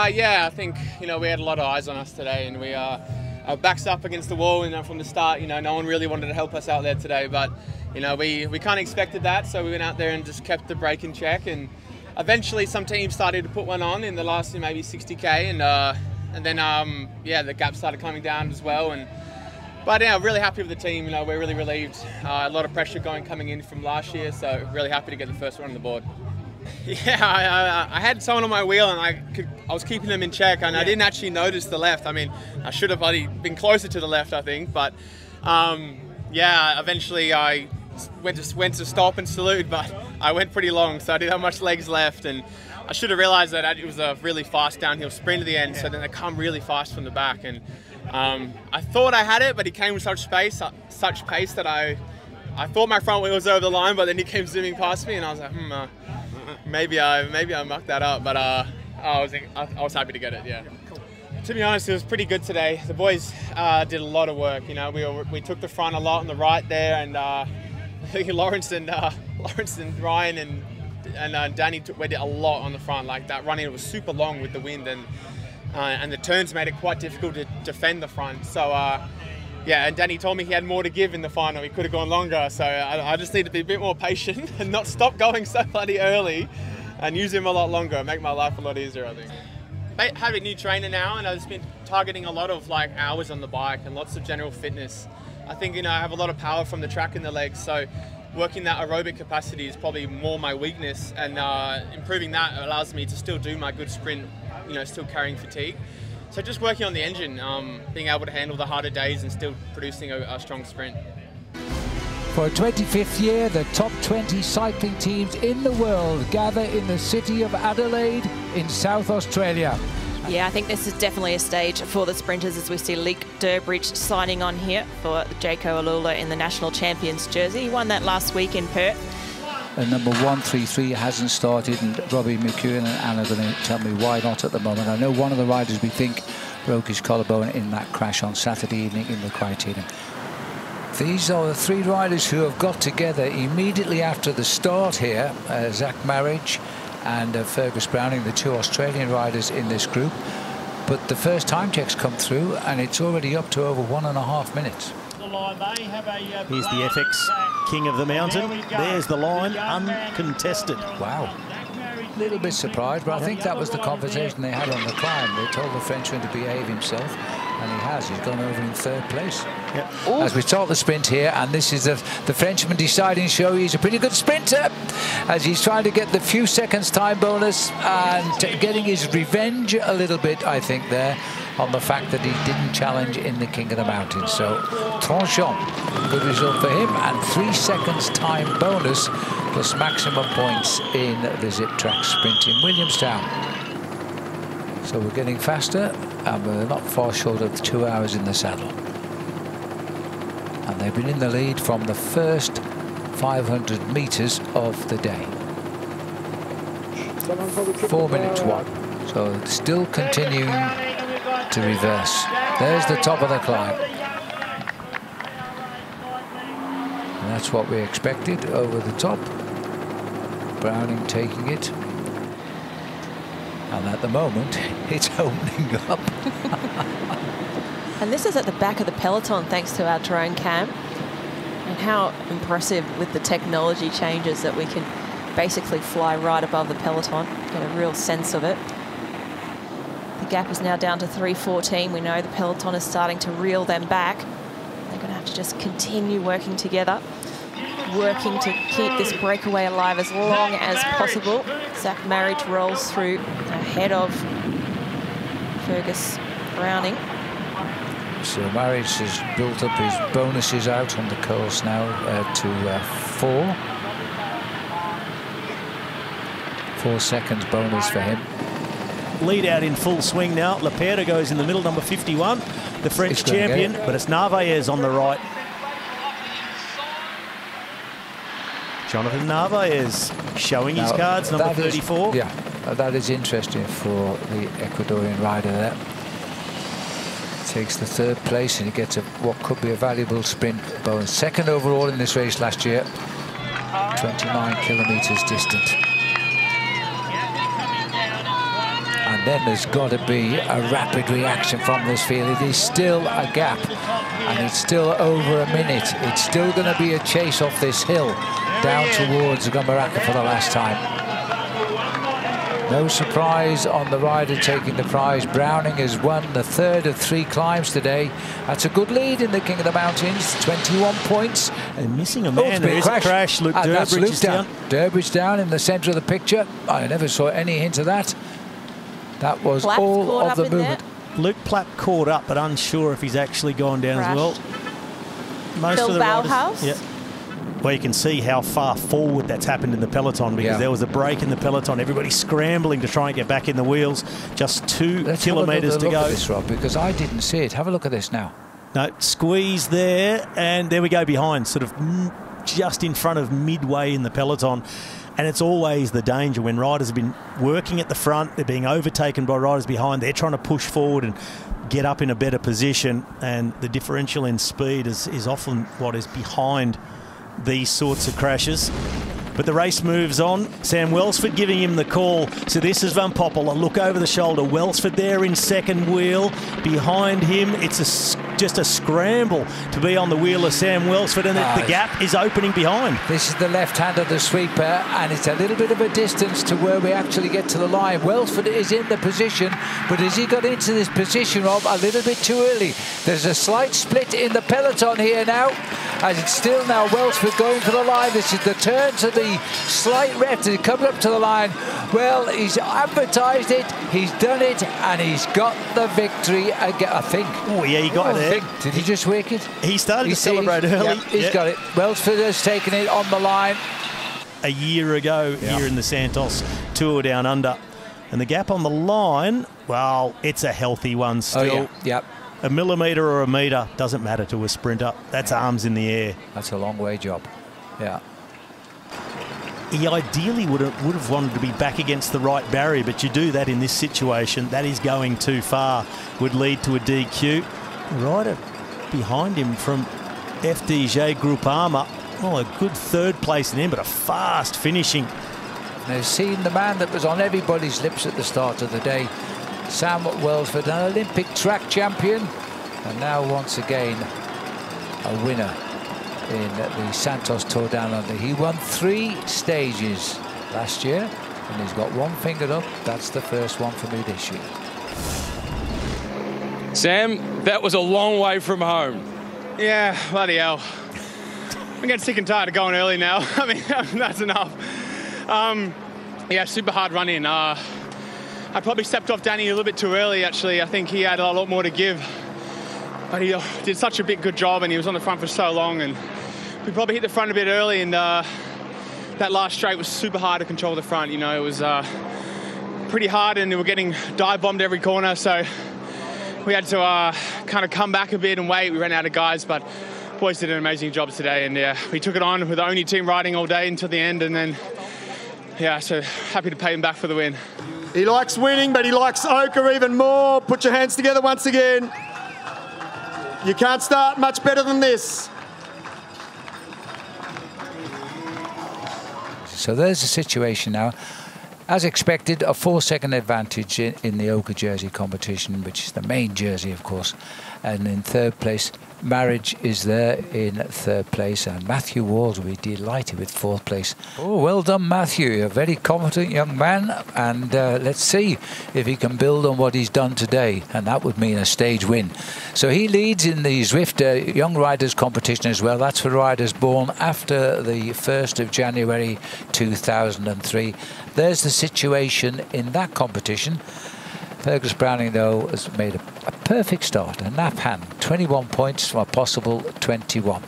Yeah, I think, you know, we had a lot of eyes on us today, and we our backs up against the wall, you know, from the start. You know, no one really wanted to help us out there today, but, you know, we kind of expected that, so we went out there and just kept the break in check, and eventually some teams started to put one on in the last maybe 60k, and then yeah, the gap started coming down as well. But yeah, really happy with the team. You know, we're really relieved. A lot of pressure coming in from last year, so really happy to get the first one on the board. Yeah, I had someone on my wheel, and I was keeping them in check, and I didn't actually notice the left. I mean, I should have probably been closer to the left, I think. But yeah, eventually I went to stop and salute, but I went pretty long, so I didn't have much legs left, and I should have realised that it was a really fast downhill sprint at the end. So then they come really fast from the back, and I thought I had it, but he came with such pace that I thought my front wheel was over the line, but then he came zooming past me, and I was like, maybe I mucked that up, but I was happy to get it. Yeah. To be honest, it was pretty good today. The boys did a lot of work. You know, we took the front a lot on the right there, and I think Lawrence and Ryan and Danny did a lot on the front. Like that running, it was super long with the wind, and the turns made it quite difficult to defend the front. So yeah, and Danny told me he had more to give in the final. He could have gone longer, so I just need to be a bit more patient and not stop going so bloody early, and use him a lot longer. Make my life a lot easier, I think. I have a new trainer now, and I've just been targeting a lot of like hours on the bike and lots of general fitness. I think, you know, I have a lot of power from the track in the legs, so working that aerobic capacity is probably more my weakness, and improving that allows me to still do my good sprint, you know, still carrying fatigue. So just working on the engine, being able to handle the harder days and still producing a strong sprint. For a 25th year, the top 20 cycling teams in the world gather in the city of Adelaide in South Australia. Yeah, I think this is definitely a stage for the sprinters, as we see Leek Durbridge signing on here for Jaco Alula in the National Champions jersey. He won that last week in Perth. And number 133 hasn't started, and Robbie McEwen and Anna are going to tell me why not at the moment. I know one of the riders we think broke his collarbone in that crash on Saturday evening in the Criterium. These are the three riders who have got together immediately after the start here. Zach Marriage and Fergus Browning, the two Australian riders in this group. But the first time checks come through, and it's already up to over 1.5 minutes. Here's the FX King of the Mountain. There's the line, uncontested. Wow. A little bit surprised, but I think that was the conversation they had on the climb. They told the Frenchman to behave himself, and he has. He's gone over in third place. Yep. As we start the sprint here, and this is the Frenchman deciding show. He's a pretty good sprinter, as he's trying to get the few seconds time bonus and getting his revenge a little bit, I think, there on the fact that he didn't challenge in the King of the Mountains. So Tranchant, good result for him, and 3 seconds time bonus plus maximum points in the Zip Track sprint in Williamstown. So we're getting faster, and we're not far short of 2 hours in the saddle. And they've been in the lead from the first 500 metres of the day. 4 minutes 1. So still continuing to reverse. There's the top of the climb. And that's what we expected, over the top. Browning taking it. And at the moment, it's opening up. And this is at the back of the peloton, thanks to our drone cam. And how impressive with the technology changes that we can basically fly right above the peloton, get a real sense of it. The gap is now down to 3:14. We know the peloton is starting to reel them back. They're going to have to just continue working together, working to keep this breakaway alive as long as possible. Zach Marriage rolls through ahead of Fergus Browning. So Marriage has built up his bonuses out on the course now to 4. 4 seconds bonus for him. Lead out in full swing now. Lepera goes in the middle, number 51, the French champion, but it's Narvaez on the right. Jonathan Narvaez showing his cards, number 34. Yeah, that is interesting for the Ecuadorian rider there. Takes the 3rd place, and he gets what could be a valuable sprint bonus. 2nd overall in this race last year, 29 kilometres distant. And And then there's got to be a rapid reaction from this field. It is still a gap, and it's still over a minute. It's still going to be a chase off this hill down towards Gumeracha for the last time. No surprise on the rider taking the prize. Browning has won the third of 3 climbs today. That's a good lead in the King of the Mountains. 21 points. And missing a man. There is a crash. Luke Durbridge is down. Durbridge down in the centre of the picture. I never saw any hint of that. That was Platt all of the movement. Luke Platt caught up, but unsure if he's actually gone down as well. Most Phil of the Bauhaus. riders, well, you can see how far forward that's happened in the peloton, because there was a break in the peloton. Everybody scrambling to try and get back in the wheels. Just 2 kilometres to go. Look at this, Rob, because I didn't see it. Have a look at this now. No, squeeze there, and there we go behind, sort of just in front of midway in the peloton. And it's always the danger when riders have been working at the front, they're being overtaken by riders behind, they're trying to push forward and get up in a better position, and the differential in speed is often what is behind these sorts of crashes. But the race moves on. Sam Welsford giving him the call. So this is Van Poppel. A look over the shoulder. Welsford there in second wheel. Behind him, it's just a scramble to be on the wheel of Sam Welsford, and the gap is opening behind. This is the left hand of the sweeper, and it's a little bit of a distance to where we actually get to the line. Welsford is in the position, but as he got into this position, Rob, a little bit too early. There's a slight split in the peloton here now, as it's still now Welsford going for the line. This is the turn to the slight left, and he comes up to the line. Well, he's advertised it, he's done it, and he's got the victory again, I think. Oh, yeah, he got it there. Did he just wake it? He started to celebrate early. He's got it. Welsford has taken it on the line. A year ago here in the Santos Tour Down Under. And the gap on the line, well, it's a healthy one still. A millimetre or a metre doesn't matter to a sprinter. That's arms in the air. That's a long way job. Yeah. He ideally would have wanted to be back against the right barrier, but you do that in this situation. That is going too far. Would lead to a DQ. Rider behind him from FDJ Groupama. Oh, a good third place in him, but a fast finishing. They've seen the man that was on everybody's lips at the start of the day. Sam Welsford, an Olympic track champion, and now once again a winner in the Santos Tour Down Under. He won 3 stages last year, and he's got one finger up. That's the first one for me this year. Sam, that was a long way from home. Yeah, bloody hell. I'm getting sick and tired of going early now. I mean, that's enough. Yeah, super hard run in. I probably stepped off Danny a little bit too early, actually. I think he had a lot more to give. But he did such a good job, and he was on the front for so long, and we probably hit the front a bit early, and that last straight was super hard to control the front. You know, it was pretty hard, and we were getting dive bombed every corner, so we had to kind of come back a bit and wait. We ran out of guys, but boys did an amazing job today, and yeah, we took it on with the only team riding all day until the end, and then yeah, so happy to pay him back for the win. He likes winning, but he likes ochre even more. Put your hands together once again. You can't start much better than this. So there's the situation now. As expected, a 4-second advantage in the ochre jersey competition, which is the main jersey, of course. And in third place, Marriage is there in third place, and Matthew Walls will be delighted with fourth place. Oh, well done, Matthew. A very confident young man, and let's see if he can build on what he's done today, and that would mean a stage win. So he leads in the Zwift Young Riders competition as well. That's for riders born after the 1st of January 2003. There's the situation in that competition. Fergus Browning, though, has made a perfect start, a nap hand, 21 points from a possible 21.